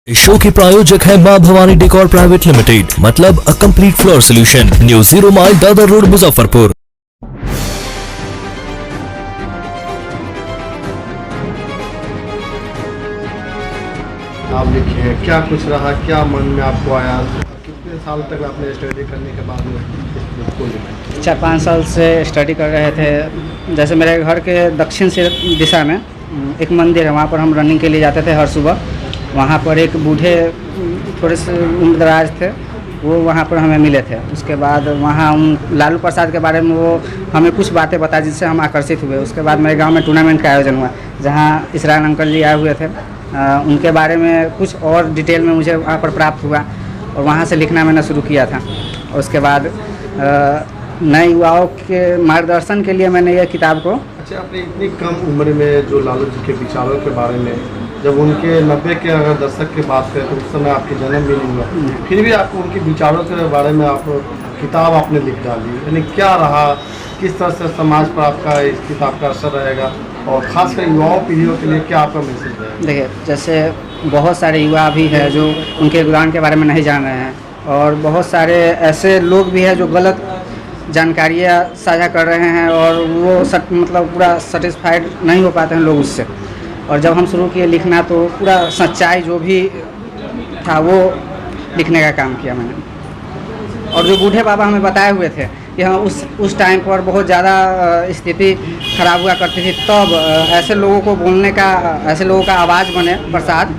इस शो के प्रायोजक है मां भवानी डेकोर प्राइवेट लिमिटेड, मतलब a complete floor solution, new 0 mile Dadar road, Muzaffarpur. आप लिखिए क्या कुछ रहा, क्या मन में आपको आया, कितने साल तक आपने स्टडी करने के बाद में इस बुक को लिखा? 4-5 साल से स्टडी कर रहे थे। जैसे मेरे घर के दक्षिण से दिशा में एक मंदिर है, वहाँ पर हम रनिंग के लिए जाते थे हर सुबह। वहाँ पर एक बूढ़े थोड़े से उम्रदराज थे, वो वहाँ पर हमें मिले थे। उसके बाद वहाँ लालू प्रसाद के बारे में वो हमें कुछ बातें बताई जिससे हम आकर्षित हुए। उसके बाद मेरे गांव में टूर्नामेंट का आयोजन हुआ जहाँ इसराइल अंकल जी आए हुए थे। उनके बारे में कुछ और डिटेल में मुझे वहाँ पर प्राप्त हुआ और वहाँ से लिखना मैंने शुरू किया था। और उसके बाद नए युवाओं के मार्गदर्शन के लिए मैंने यह किताब को। अच्छा, आपने इतनी कम उम्र में जो लालू जी के विचारों के बारे में, जब उनके 90 के अगर दशक की बात करें तो उस समय आपके जन्म भी नहीं हुआ, फिर भी आपको उनके विचारों के बारे में आप किताब आपने लिख डाली, यानी क्या रहा, किस तरह से समाज पर आपका इस किताब का असर रहेगा और खासकर युवाओं पीढ़ियों के लिए क्या आपका मैसेज रहेगा? देखिए, जैसे बहुत सारे युवा भी है जो उनके योगदान के बारे में नहीं जान रहे हैं और बहुत सारे ऐसे लोग भी हैं जो गलत जानकारियाँ साझा कर रहे हैं और वो मतलब पूरा सेटिस्फाइड नहीं हो पाते हैं लोग उससे। और जब हम शुरू किए लिखना तो पूरा सच्चाई जो भी था वो लिखने का काम किया मैंने। और जो बूढ़े बाबा हमें बताए हुए थे कि हाँ उस टाइम पर बहुत ज़्यादा स्थिति खराब हुआ करती थी, तब ऐसे लोगों को बोलने का, ऐसे लोगों का आवाज़ बने प्रसाद,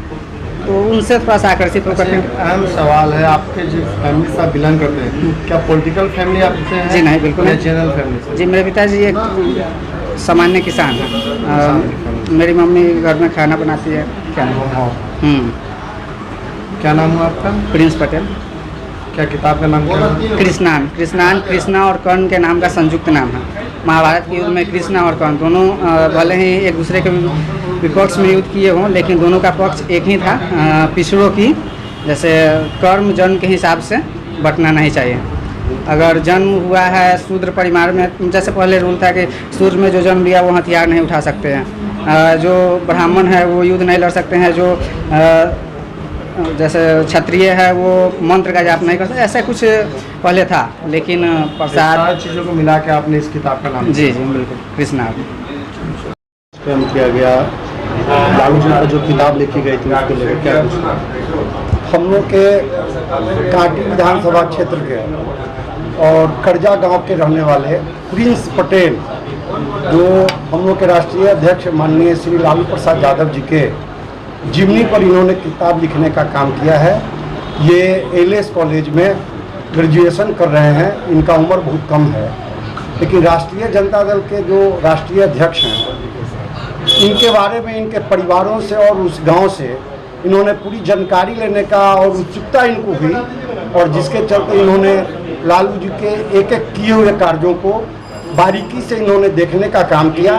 तो उनसे थोड़ा सा आकर्षित होकर। अहम सवाल है, आपके जो फैमिली से बिलोंग करते हैं, क्या पॉलिटिकल फैमिली आपसे है? जी नहीं, बिल्कुल नहीं। जनरल फैमिली से? जी, मेरे पिताजी एक सामान्य किसान हैं। मेरी मम्मी घर में खाना बनाती है। क्या नाम? क्या नाम हुआ आपका? प्रिंस पटेल। क्या किताब का नाम क्या है? कृष्णा और कर्ण के नाम का संयुक्त नाम है। महाभारत के युद्ध में कृष्णा और कर्ण दोनों भले ही एक दूसरे के विपक्ष में युद्ध किए हों, लेकिन दोनों का पक्ष एक ही था, पिछड़ों की। जैसे कर्म जन्म के हिसाब से बंटना नहीं चाहिए। अगर जन्म हुआ है शूद्र परिवार में, जैसे पहले रूल था कि शूद्र में जो जन्म लिया वो हथियार नहीं उठा सकते हैं, जो ब्राह्मण है वो युद्ध नहीं लड़ सकते हैं, जो जैसे क्षत्रिय है वो मंत्र का जाप नहीं कर सकते, ऐसा कुछ पहले था। लेकिन प्रसाद चीज़ों को मिला के आपने इस किताब का नाम? जी बिल्कुल, कृष्णा किया गया। लालू जी पर जो किताब लिखी गई थी उसको लेकर क्या कुछ? हम लोग के कांटी विधानसभा क्षेत्र के और करजा गांव के रहने वाले प्रिंस पटेल, जो हम लोग के राष्ट्रीय अध्यक्ष माननीय श्री लालू प्रसाद यादव जी के जीवनी पर इन्होंने किताब लिखने का काम किया है। ये एलएस कॉलेज में ग्रेजुएशन कर रहे हैं, इनका उम्र बहुत कम है, लेकिन राष्ट्रीय जनता दल के जो राष्ट्रीय अध्यक्ष हैं इनके बारे में, इनके परिवारों से और उस गांव से इन्होंने पूरी जानकारी लेने का और उत्सुकता इनको हुई, और जिसके चलते इन्होंने लालू जी के एक एक किए हुए कार्यों को बारीकी से इन्होंने देखने का काम किया,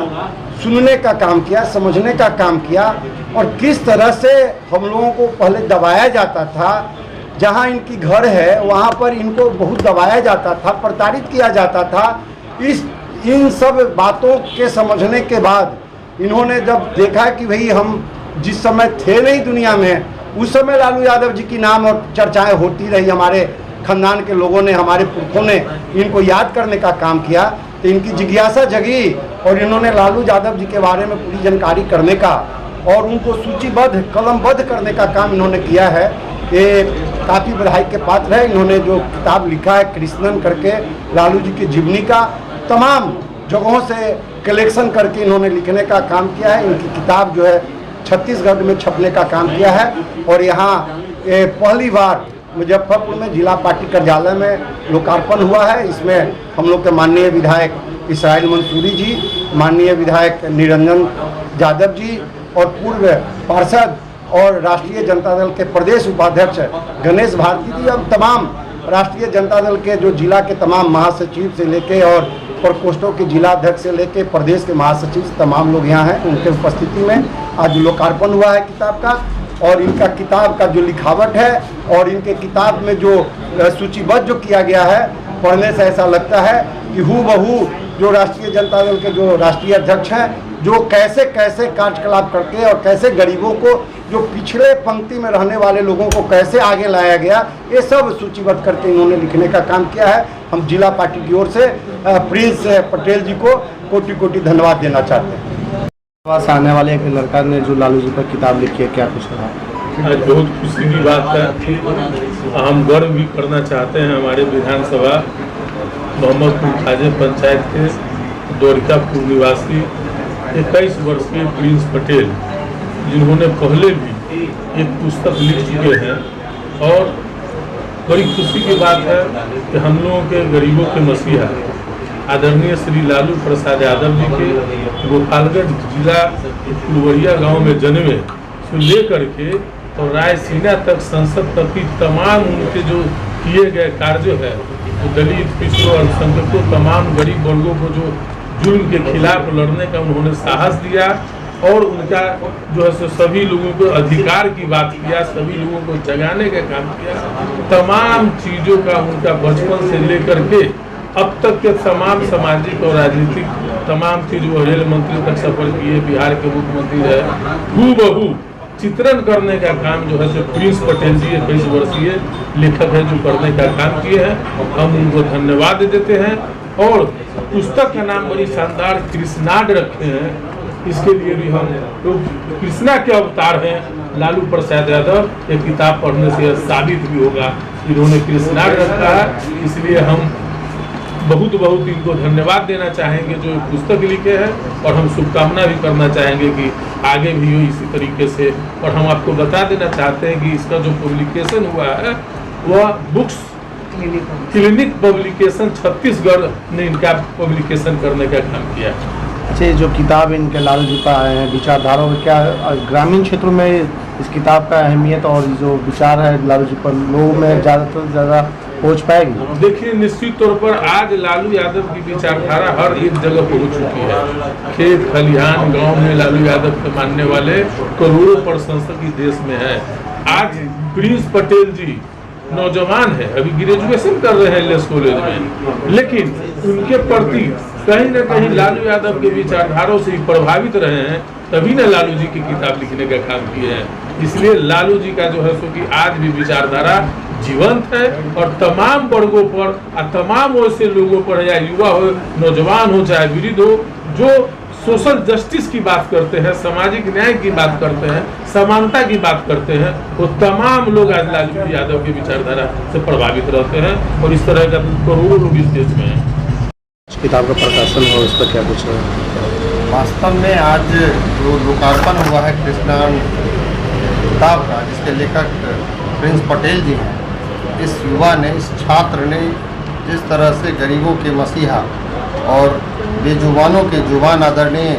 सुनने का काम किया, समझने का काम किया, और किस तरह से हम लोगों को पहले दबाया जाता था। जहां इनकी घर है वहां पर इनको बहुत दबाया जाता था, प्रताड़ित किया जाता था। इन सब बातों के समझने के बाद इन्होंने जब देखा कि भाई हम जिस समय थे नहीं दुनिया में, उस समय लालू यादव जी की नाम और चर्चाएं होती रही, हमारे खानदान के लोगों ने, हमारे पुरखों ने इनको याद करने का काम किया, तो इनकी जिज्ञासा जगी और इन्होंने लालू यादव जी के बारे में पूरी जानकारी करने का और उनको सूचीबद्ध, कलमबद्ध करने का काम इन्होंने किया है। ये काफ़ी बधाई के पात्र है। इन्होंने जो किताब लिखा है कृष्णन करके, लालू जी की जीवनी का तमाम जगहों से कलेक्शन करके इन्होंने लिखने का काम किया है। इनकी किताब जो है छत्तीसगढ़ में छपने का काम किया है और यहाँ पहली बार मुजफ्फरपुर में जिला पार्टी कार्यालय में लोकार्पण हुआ है। इसमें हम लोग के माननीय विधायक इसराइल मंसूरी जी, माननीय विधायक निरंजन यादव जी और पूर्व पार्षद और राष्ट्रीय जनता दल के प्रदेश उपाध्यक्ष गणेश भारती जी, और तमाम राष्ट्रीय जनता दल के जो जिला के तमाम महासचिव से लेके और प्रकोष्ठों के जिला अध्यक्ष से लेके प्रदेश के महासचिव तमाम लोग यहाँ हैं। उनके उपस्थिति में आज लोकार्पण हुआ है किताब का, और इनका किताब का जो लिखावट है और इनके किताब में जो सूचीबद्ध जो किया गया है, पढ़ने से ऐसा लगता है कि हूबहू जो राष्ट्रीय जनता दल के जो राष्ट्रीय अध्यक्ष हैं, जो कैसे कैसे कार्यकलाप करके और कैसे गरीबों को जो पिछड़े पंक्ति में रहने वाले लोगों को कैसे आगे लाया गया, ये सब सूचीबद्ध करके इन्होंने लिखने का काम किया है। हम जिला पार्टी की ओर से प्रिंस पटेल जी को कोटि कोटि धन्यवाद देना चाहते हैं। पास आने वाले एक लड़का ने जो लालू जी पर किताब लिखी है, क्या कुछ है? आज बहुत खुशी की बात है। हम गर्व भी करना चाहते हैं हमारे विधानसभा मोहम्मदपुर खाजे पंचायत के द्वारिकापुर निवासी 21 वर्षीय प्रिंस पटेल, जिन्होंने पहले भी एक पुस्तक लिख चुके हैं। और बड़ी खुशी की बात है कि हम लोगों के गरीबों के मसीहा आदरणीय श्री लालू प्रसाद यादव जी के गोपालगंज जिला फुलवरिया गांव में जन्मे से लेकर के और रायसीना तक, संसद तक की तमाम उनके जो किए गए कार्य है, जो दलित, पिछड़ों, अल्पसंख्यकों, तमाम गरीब वर्गों को जो जुल्म के खिलाफ लड़ने का उन्होंने साहस दिया और उनका जो है सो सभी लोगों को अधिकार की बात किया, सभी लोगों को जगाने का काम किया। तमाम चीज़ों का उनका बचपन से लेकर के अब तक के तमाम सामाजिक और राजनीतिक तमाम चीज, वो रेल मंत्री तक सफर किए, बिहार के मुख्यमंत्री है, हूबहू चित्रण करने का काम जो है सो प्रिंस पटेल जी 21 वर्षीय लेखक है जो करने का काम किए हैं। हम उनको धन्यवाद देते हैं और पुस्तक का नाम बड़ी शानदार कृष्णाड रखे हैं। इसके लिए भी हम लोग कृष्णा के अवतार हैं लालू प्रसाद यादव। ये किताब पढ़ने से साबित भी होगा, इन्होंने कृष्णाड रखा है। इसलिए हम बहुत इनको धन्यवाद देना चाहेंगे जो पुस्तक लिखे हैं, और हम शुभकामना भी करना चाहेंगे कि आगे भी हो इसी तरीके से। और हम आपको बता देना चाहते हैं कि इसका जो पब्लिकेशन हुआ है वह बुक्स क्लिनिक पब्लिकेशन छत्तीसगढ़ ने इनका पब्लिकेशन करने का काम किया। अच्छा, जो किताब इनके लालू जी का आए हैं विचारधारा में, क्या ग्रामीण क्षेत्रों में इस किताब का अहमियत और जो विचार है लालू जी पर लोगों में ज़्यादा से ज़्यादा पहुँच पाएगी? देखिए, निश्चित तौर पर आज लालू यादव की विचारधारा हर एक जगह पहुंच चुकी है। खेत खलिहान गांव में लालू यादव के मानने वाले करोड़ों प्रशंसक इस देश में है। आज प्रिंस पटेल जी नौजवान है, अभी ग्रेजुएशन कर रहे हैं एलएस कॉलेज में, लेकिन उनके प्रति कहीं न कहीं लालू यादव के विचारधारों से प्रभावित रहे हैं, तभी न लालू जी की किताब लिखने का काम किए हैं। इसलिए लालू जी का जो है सो कि आज भी विचारधारा जीवंत है और तमाम वर्गों पर, तमाम वैसे लोगों पर, या युवा हो, नौजवान हो, चाहे वृद्ध हो, जो सोशल जस्टिस की बात करते हैं, सामाजिक न्याय की बात करते हैं, समानता की बात करते हैं, वो तमाम लोग आज लालू यादव की विचारधारा से प्रभावित रहते हैं। और इस तरह का करोड़ों लोग इस देश में हैं। किताब का प्रकाशन हो, इस पर क्या कुछ है? वास्तव में आज जो लोकार्पण हुआ है कृष्णा किताब का, जिसके लेखक प्रिंस पटेल जी हैं, इस युवा ने, इस छात्र ने जिस तरह से गरीबों के मसीहा और बेजुबानों के जुबान आदरणीय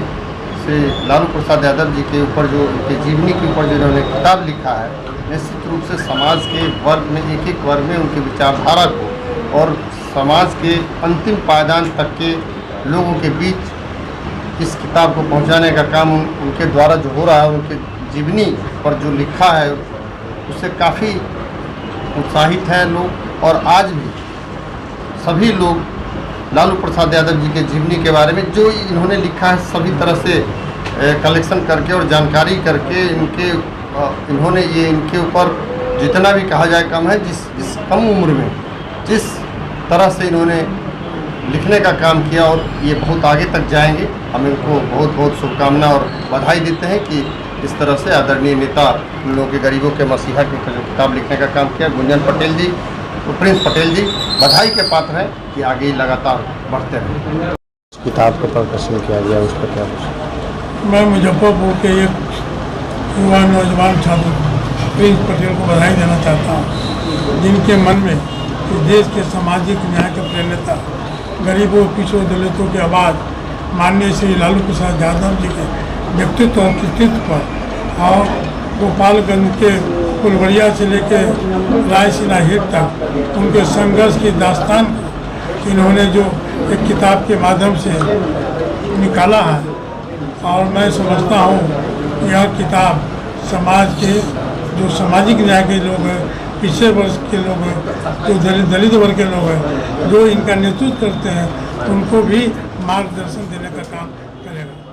से लालू प्रसाद यादव जी के ऊपर, जो उनके जीवनी के ऊपर जो इन्होंने किताब लिखा है, निश्चित रूप से समाज के वर्ग में, एक एक वर्ग में उनकी विचारधारा को और समाज के अंतिम पायदान तक के लोगों के बीच इस किताब को पहुंचाने का काम उनके द्वारा जो हो रहा है, उनके जीवनी पर जो लिखा है, उससे काफ़ी उत्साहित हैं लोग। और आज भी सभी लोग लालू प्रसाद यादव जी के जीवनी के बारे में जो इन्होंने लिखा है सभी तरह से कलेक्शन करके और जानकारी करके इन्होंने ये इनके ऊपर जितना भी कहा जाए कम है। जिस कम उम्र में जिस तरह से इन्होंने लिखने का काम किया और ये बहुत आगे तक जाएंगे, हम इनको बहुत शुभकामना और बधाई देते हैं कि इस तरह से आदरणीय नेता उन लोगों के गरीबों के मसीहा के ऊपर जो किताब लिखने का काम किया, गुंजन पटेल जी और प्रिंस पटेल जी बधाई के पात्र हैं कि आगे ही लगातार बढ़ते हैं। किताब का प्रकाशन किया गया, उस पर क्या कुछ? मैं मुजफ्फरपुर के एक युवा नौजवान छात्र प्रिंस पटेल को बधाई देना चाहता हूँ, जिनके मन में इस देश के सामाजिक न्याय के प्रणेता, गरीबों, पिछड़ों, दलितों की आवाज़ माननीय श्री लालू प्रसाद यादव जी के व्यक्तित्व और कृतित्व पर और गोपालगंज के फुलवरिया से लेकर रायसीना हिट तक उनके संघर्ष की दास्तान इन्होंने जो एक किताब के माध्यम से निकाला है। और मैं समझता हूँ यह किताब समाज के जो सामाजिक न्याय के लोग हैं, पिछड़े वर्ग के लोग हैं, जो दलित वर्ग के लोग हैं, जो इनका नेतृत्व करते हैं, उनको भी मार्गदर्शन देने का काम करेगा।